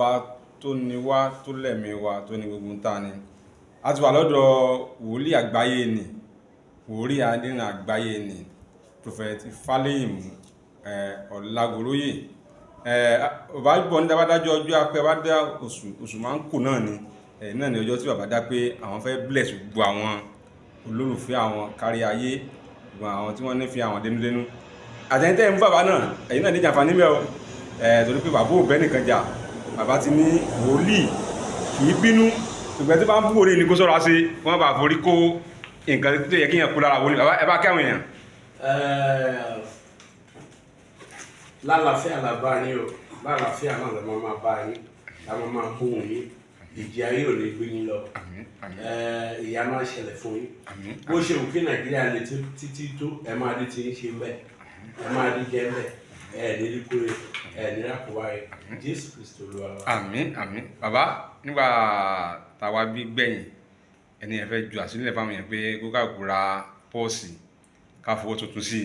ọba tó ní wá tó lẹ̀mí wa tó ní gbogbo ta ni a ti wà lọ́dọ̀ wòlíì àgbáyé ni wòlíì adínà àgbáyé ni Prophet Fálẹ́yìnmú Ọlágoróyè ọba gbọ́ ní dábádájọ́ ọjọ́ apẹ́ bá dá oṣù máa ń kù náà ni náà ni ọjọ́ tí bàbá dá pé àwọn fẹ́ bless gbogbo àwọn olólùfẹ́ àwọn kárí ayé gbogbo àwọn tí wọ́n nífẹ̀ẹ́ àwọn dénúdénú àtẹ̀yìntẹ́ mú bàbá náà ẹ̀yin náà ní jàǹfààní mẹ́ o torí pé bàbá ò bẹ́ nìkan jà bàbá ti ní wòlíì kì í bínú ṣùgbọ́n tí bá ń bú wòlíì ní kó sọ́ra sí wọ́n bá forí kó nǹkan tó yẹ kí yẹn kú lára wòlíì bàbá ẹ bá kẹ́wọ̀n yẹn. lálàáfíà la bá yín o lálàáfíà náà lè máa bá yín la máa gbóhùn yín ìjì ayé ò lè gbé yín lọ ìyà máa ṣẹlẹ̀ fún yín bó ṣe wù kí Nàìjíríà lè títí tó ẹ máa rí tí ń ṣe bẹ́ẹ̀ ẹ máa rí jẹ́ bẹ́ẹ̀ ní kúrè ní àkùwá rẹ̀ Jésù Kristo Olúwa wa. Àmín àmín bàbá nígbà táwa bí gbẹ̀yìn ẹni ẹ fẹ́ ju àsílẹ̀ fáwọn yẹn pé kó káàkó ra pọ́ọ̀sì ká fowó tuntun sí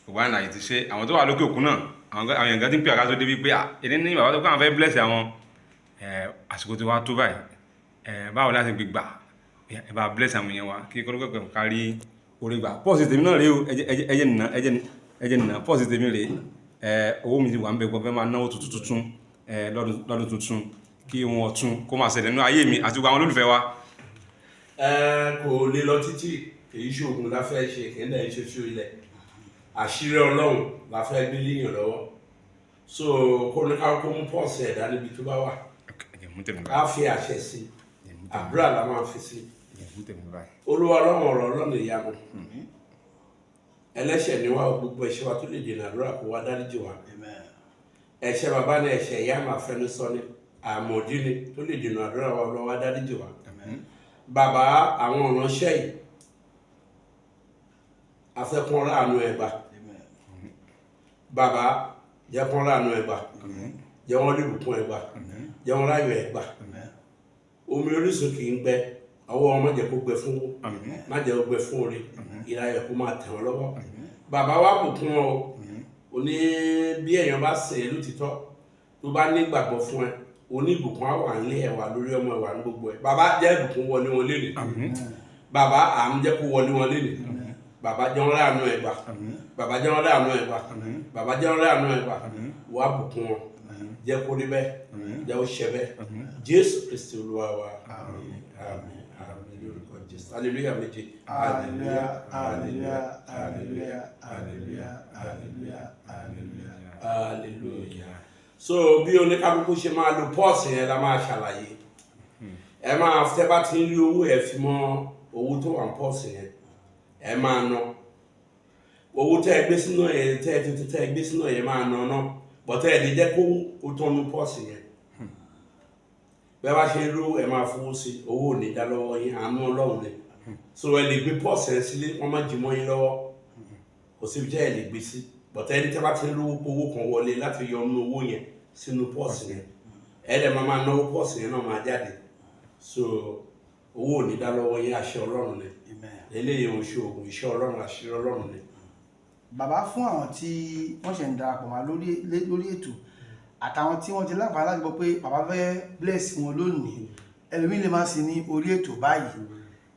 gbogbo àná àyè ti ṣe àwọn tó wà lókè òkun náà àwọn èèyàn kan ti ń pè àká tó débi pé èdè ní bàbá tó kọ́ àwọn fẹ́ bless àwọn àsìkò tí wàá tó báyìí báwo láti gbé gbà ẹ bá bless àwọn èèyàn wa kí kọ́lọ́kọ́ kárí orí gbà pọ́ọ̀sì tèmi náà rèé o ẹjẹ nìna pọ́ọ̀sì tèmi rèé owó mi ti wà ń bẹ gbọ́n fẹ́ máa náwó tuntun lọ́dún tuntun kí wọ́n tún kó máa ṣẹlẹ̀ nínú ayé mi àti gbogbo àwọn olólùfẹ́ wa. Kò lè lọ títí èyí ṣoògùn la fẹ́ ṣe ìkéńdà ìṣoṣo ilẹ̀ àṣírí Ọlọ́run la fẹ́ gbé léèyàn lọ́wọ́ so kó ní ká kó mú pọ́ọ̀sì ẹ̀dá níbi tó bá wà ká fi àṣẹ sí àdúrà la máa fi sí Olúwa Ọlọ́run ọ̀rọ̀ Ọlọ́run ìyanu ẹlẹ́ṣẹ̀ ni wá gbogbo ẹ̀ṣẹ̀ wa tó lè dènà àdúrà kó wá dáríjì wá ẹ̀ṣẹ̀ bàbá ní ẹ̀ṣẹ̀ ìyá máa fẹnu sọ ni àmọ̀dí ni tó lè dènà àdúrà wa lọ wá dáríjì wá bàbá àwọn ìránṣẹ́ yìí afẹ́kún ráàánú ẹ̀gbà bàbá jẹ́kún ráàánú ẹ̀gbà jẹ́ wọ́n rí ìbùkún ẹ̀gbà jẹ́ wọ́n ráyọ̀ ẹ̀gbà omi orísun kì í gbẹ ọwọ́ wọn má jẹ́ kó gbẹ fún má jẹ́ kó gbẹ fún orí ìráyọ̀ kó máa tẹ̀ wọ́n lọ́wọ́ bàbá wa bùkún ọ ò ní bí èèyàn bá sìn ẹ́ lótìtọ́ tó bá ní gbàgbọ́ fún ẹ oníbùkún àwà ńlé ẹwà lórí ọmọ ẹwà ní gbogbo ẹ bàbá jẹ́ ìbùkún wọlé wọn léèrè bàbá à ń jẹ́ kó wọlé wọn léèrè bàbá jẹ́ wọn ráàánú ẹgbà bàbá jẹ́ wọn ráàánú ẹgbà bàbá jẹ́ wọn ráàánú ẹgbà wà bùkún wọn jẹ́ kó rí bẹ́ẹ̀ jẹ́ ó ṣẹ bẹ́ẹ̀ Jésù Kristi Olúwa wa àmín àmín àmín lórúkọ Jésù hallelujah méje hallelujah hallelujah hallelujah hallelujah hallelujah hallelujah hallelujah. So bí oníkálukú ṣe máa lo pọ́ọ̀sì yẹn la máa ṣàlàyé ẹ máa tẹ́ bá ti ń rí owó ẹ fi mọ́ owó tó wà ní pọ́ọ̀sì yẹn ẹ máa ná owó tẹ́ ẹ gbé sínú ẹ tẹ́ ẹ gbé sínú ẹ máa ná ná bọ́tẹ́ ẹ lè jẹ́ kó o tán ní pọ́ọ̀sì yẹn bẹ́ẹ̀ bá ṣe ń rí ẹ máa fowó sí owó ò ní dá lọ́wọ́ yín àánú Ọlọ́run ni so ẹ lè gbé pọ́ọ̀sì yẹn sílé wọ́n má jí mọ́ yín lọ́wọ́ kò síbi jẹ́ ẹ lè gbé sí bọ̀tẹ́ ẹni tẹ́ bá ti ń rí owó kan wọlé láti yọ ọ́nú owó yẹn sínú pọ́ọ̀sì yẹn ẹ̀ẹ́dẹ̀ máa náwó pọ́ọ̀sì yẹn náà máa jáde so owó ò ní dá lọ́wọ́ yín àṣẹ Ọlọ́run ni eléyìí ń ṣe oògùn iṣẹ́ Ọlọ́run àṣírí Ọlọ́run ni. Bàbá fún àwọn tí wọ́n ṣe ń darapọ̀ wá lórí ètò àtàwọn tí wọ́n ti láǹfààní láti gbọ́ pé bàbá fẹ́ bless wọn lónìí ẹlòmíì lè máa sí ní orí ètò báyìí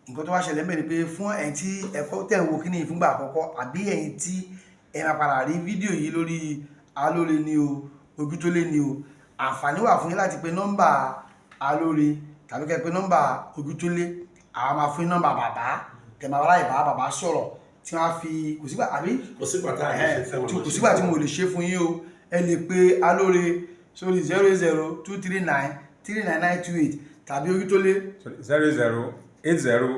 nǹkan tó wá ṣẹlẹ̀ mẹ́rin pé fún ẹ̀yin tí ẹ̀kọ́ tẹ̀ ń wo kíní ìfúngbà àkọ́kọ́ àbí ẹ̀yin tí ẹ máa padà rí fídíò yìí lórí Alóore ni o Ojútólé ni o àǹfààní wà fún yín láti pe nọ́mbà Alóore tàbí kẹ́ pe nọ́mbà Ojútólé àwọn máa fún nọ́mbà bàbá tẹ̀ máa wáyé bàbá sọ̀rọ̀ tí wọ́n á fi kò sígbà tí mo lè ṣe fún yín o ẹ lè pe Alóore sórí 08023939928 tàbí Ojútólé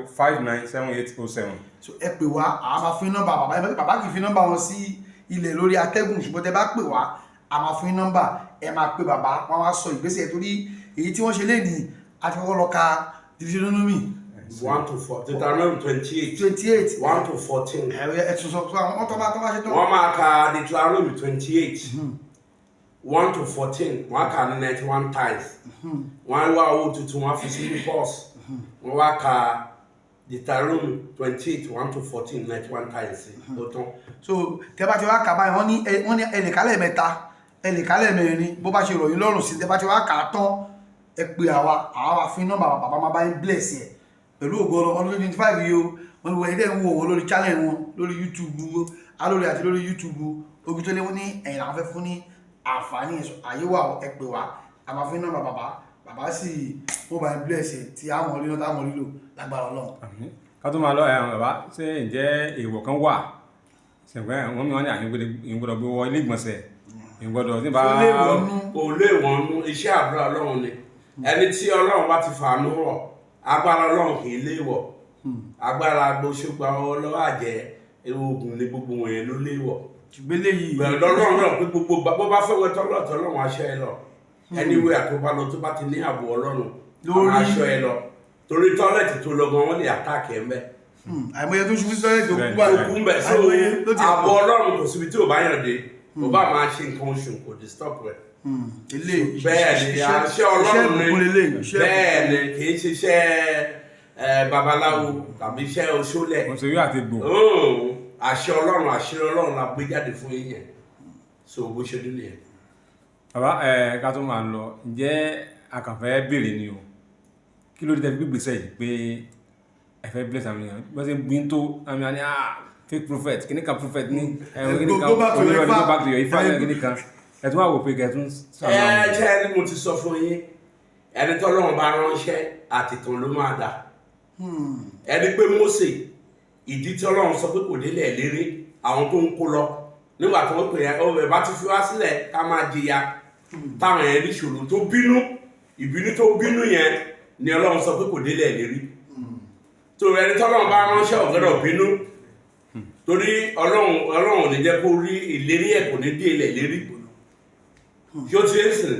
0080597807. so ẹ pè wá àwọn máa fún nọ́mbà bàbá kì í fi nọ́mbà wọn sí ilẹ̀ lórí atẹ́gùn ṣùgbọ́n tẹ bá pè wá a máa fún nọ́mbà ẹ máa pe bàbá wọn wá sọ ìgbésẹ̀ torí èyí tí wọ́n ṣe lé ní àti kọ́kọ́ lọ ka Deuteronomy 1 to 4 Deuteronomy 28 1 to 14 ẹ̀sùn sọ wọ́n tọ́ bá ṣe tán wọ́n máa ka Deuteronomy 28 1 to 14 wọ́n á kà ní 91 times wọ́n á wá owó tuntun wọ́n á fi sí ní pọ́ọ̀sì wọ́n wá ka Deuteronomy 28 1 to 14 91 times ó tán. so tẹ́ bá ti wá kà báyìí wọ́n ní ẹnìkálẹ̀ mẹ́ta ẹ lè kálẹ̀ mẹ́rin bó bá ṣe rọ̀ yín lọ́rùn sí tẹ́ bá ti wá kà á tán ẹ pé àwa fi nọ́mbà bàbá máa bá yín bless ẹ̀ pẹ̀lú ògo ọdún 25 yìí o wọ́n ní wọ́n ẹ̀dẹ́ ń wo wọn lórí channel wọn lórí YouTube alórí àti lórí YouTube Ògúntólé wọn ní ẹ̀yìn làwọn fẹ́ fún ní àǹfààní àyè wà ẹ pè wá a máa fi nọ́mbà bàbá sì wọ́n bá yín bless ẹ̀ tí àwọn orí náà táwọn lílò lágbára Ọlọ́run. ká tó máa lọ ẹ̀hàn bàbá ṣé ǹjẹ́ èèwọ̀ kan wà ṣẹ̀gbẹ́ wọn mi wọn ní ìgbọ́dọ̀ gbé wọ ilé ìgbọ̀nsẹ̀ ìgbọ́dọ̀ tí bá kò lè wọ́n nú iṣẹ́ àdúrà Ọlọ́run ni ẹni tí Ọlọ́run bá ti fàánú rọ̀ agbára Ọlọ́run kì í léèwọ̀ agbára gbóṣùgbà ọlọ́wọ́ àjẹ́ oògùn ní gbogbo wọ̀nyẹn ló léèwọ̀ ìgbélé yìí bẹ̀rẹ̀ lọ́rùn náà pé gbogbo bó bá fẹ́ wẹ tọ́lọ́tọ́ Ọlọ́run aṣọ ẹ lọ anywhere tó bá lọ tó bá ti ní ààbò Ọlọ́run àwọn aṣọ ẹ lọ torí tọ́lẹ̀tì tó lọ gan wọ́n lè àtàkì ẹ̀ mẹ́ àìmọye tó ṣubú tọ́lẹ̀tì òkú ń bẹ̀ so ààbò Ọlọ́run kò síbi tí ò bá yàn dé ò bá máa ṣe nǹkan oṣù kò dé stop rẹ̀ bẹ́ẹ̀ ni àṣẹ Ọlọ́run ni bẹ́ẹ̀ ni kì í ṣiṣẹ́ babaláwo tàbí iṣẹ́ oṣólẹ̀ òṣèré àti gbò àṣẹ Ọlọ́run la gbé jáde fún yín so bó ṣe dúró yẹn. bàbá ká tó máa lọ ǹjẹ́ àkànfẹ́ béèrè ni o kí ló dé tẹ́ fi gbígbèsè yìí pé ẹ fẹ́ bless àwọn èèyàn bọ́n ṣe ń gbin tó àmì àní fake prophet kíní kan prophet ní kíní kan onírọ̀ ní go back to your ifá kíní kan ẹ tún wà wò pé kẹtún sàmà. ṣe ẹni mo ti sọ fún yín ẹni tọ́lọ́run bá ránṣẹ́ àtìtàn ló máa dà ẹni pé Mósè ìdí tí Ọlọ́run sọ pé kò délẹ̀ lérí àwọn tó ń kó lọ nígbà tó ń pè é ọbẹ̀ bá ti fi wá sílẹ̀ ká máa jìyà táwọn yẹn ní ìṣòro tó bínú ìbínú tó bínú yẹn ni Ọlọ́run sọ pé kò délẹ̀ lérí tó ẹni tọ́lọ́run bá ránṣẹ́ ò gbọ́dọ̀ bínú torí Ọlọ́run ò ní jẹ́ kó rí ìlérí ẹ̀ kò ní délẹ̀ lérí yóò ti ń sìn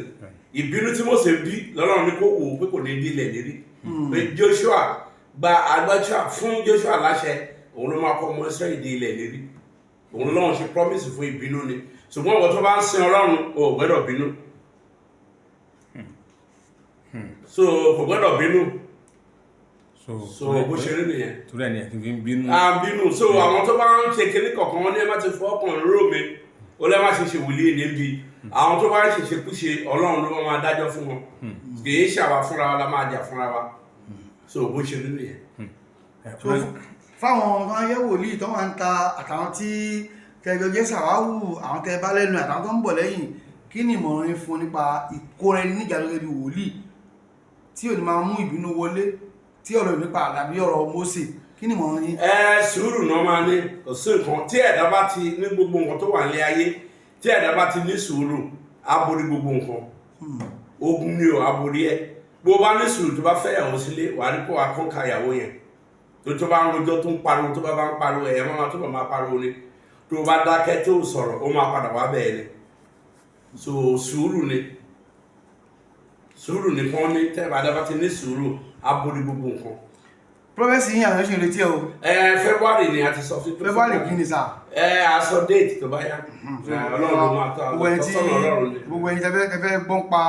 ìbínú tí Mósè bí lọ́lọ́run ní kó wò ó pé kò ní délẹ̀ lérí pé Joshua gba agbájá fún Joshua láṣẹ òun ló máa kọ́ ọmọ Ísírẹ́lì dé ilẹ̀ lérí òun lọ́wọ́n ṣe promise fún ìbínú ni ṣùgbọ́n ọ̀wọ́ tó bá ń sin Ọlọ́run ò gbọ́dọ̀ bínú so kò gbọ́dọ̀ bínú so bó ṣe rí nìyẹn torí ẹni ẹ̀kí fi ń bínú bínú so àwọn tó bá ń ṣe kíní kọ̀ọ̀kan wọn ní ẹ má ti fọ́ ọkàn ró mi ó lẹ́ má ṣe ṣe wòlíì níbi àwọn tó bá ń ṣèṣekúṣe Ọlọ́run ló máa dájọ́ fún wọn kì í ṣàwà fúnra wa la máa jà fúnra wa so bó ṣe rí nìyẹn. fáwọn ayé wòlíì tó máa ń ta àtàwọn tí kẹjọ jẹ́ sàwáwù àwọn tẹ bá lẹ́nu àtàwọn tó ń bọ̀ lẹ́yìn kí ni ìmọ̀ràn yín fún nípa ìkóra ẹni níjà lórí bí wòlíì tí ò ní máa mú ìbínú wọlé tí ọ̀rọ̀ nípa àdàbí ọ̀rọ̀ Mósè kí ni ìmọ̀ràn yín. Sùúrù náà máa ní kò sí nǹkan tí ẹ̀dá bá ti ní gbogbo nǹkan tó wà ní ayé tí ẹ̀dá bá ti ní sùúrù á borí gbogbo nǹkan ogun ni ò á borí ẹ bó bá ní sùúrù tó bá fẹ́ yàwó sílé wà á rí kó wà kọ́ńkà yàwó yẹn tó bá ń rojọ́ tó ń pariwo tó bá ń pariwo ẹ̀yẹ máa tó bá máa pariwo ni tó bá dákẹ́ tó sọ̀rọ̀ ó máa padà wá bẹ́ẹ̀ ni so sùúrù ni kán ní tẹ́ bá dábàá ti ní sùúrù á borí gbogbo nǹkan. prọfẹsì yín àwọn ẹṣin retí ẹ o. February ni a ti sọ fún February kí ni sá. A sọ déètì tó bá yá Ọlọ́run ló máa tọ́ àwọn tọ́sọ́nà Ọlọ́run ni. gbogbo ẹni tẹ́fẹ́ gbọ́n pa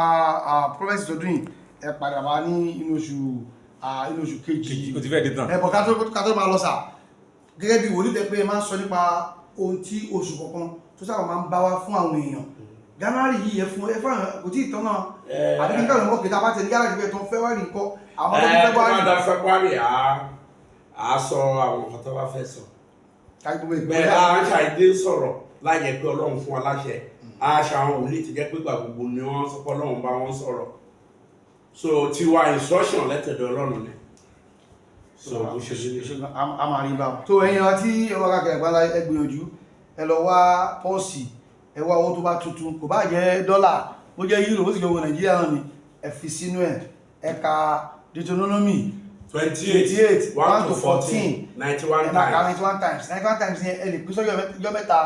prọfẹsì tọdún yìí ẹ padà wá ní inú oṣù kejì o ti fẹ́ dé tán ẹ̀bọ̀ ká tó máa lọ sà gẹ́gẹ́ bí wòlíì tẹ́ pé máa ń sọ nípa ohun tí oṣù kọ̀ọ̀kan tó sábà máa ń bá wá fún àwọn èèyàn January yìí ẹfún kò tí ìtọ́nà àbí kí n kàwé mọ́ kìtà bá tẹ̀lé yára ìgbẹ́ tó February nǹkan àwọn tó ní February à sọ àwọn nǹkan tó bá fẹ́ sọ bẹ́ẹ̀ a ṣàìdé sọ̀rọ̀ láyẹ̀ pé Ọlọ́run fún wa láṣẹ a ṣe àwọn wòlíì ti jẹ́ pé gbà gbogbo ni wọ́n sọ pé Ọlọ́run bá wọn sọ̀rọ̀ so tiwa instruction lẹ́tẹ̀dọ̀ Ọlọ́run ni so bó ṣe ṣe a máa rí bá tó ẹ̀yin ọtí ẹwà kàkẹ́ ìgbàlá ẹgbìyànjú ẹ lọ wá pọ́ọ̀sì ẹ wá owó tó bá tuntun kò bá jẹ́ dọ́là ó jẹ́ euro ó sì jẹ́ owó Nàìjíríà náà ni ẹ fi sínú ẹ̀ ẹ̀ka Deuteronomy 28 1 to 14 91 times ní ẹ lè pín sọ́jọ́ ìjọ mẹ́ta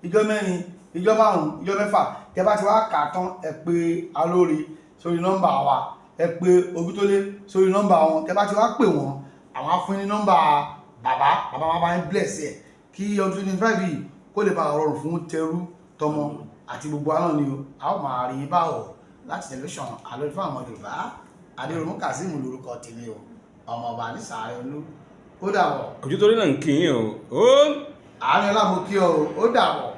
ìjọ mẹ́rin ìjọ márùn-ún ìjọ mẹ́fà tẹ́ bá ti wá kà tán ẹ pè Alóore sórí nọ́mbà wa ẹ pè Ògúntólé sórí nọ́mbà wọn tẹ́ bá ti wá pè wọ́n àwọn á fún ní nọ́mbà bàbá máa bá ń bless ẹ̀ kí ọdún 25 yìí kó lè bá rọrùn fún tẹrú tọmọ àti gbogbo àná ni o a ó máa rí báwọ̀ láti tẹlifíṣàn Alóore fún àwọn Yorùbá Adéròmú Kazeem lórúkọ tèmi o ọmọ ọba ní Sàárẹ̀ Olú ó dàbọ̀. Ògúntólé náà ń kí yín o àárín ọlá mo kí ọ ó dàbọ̀.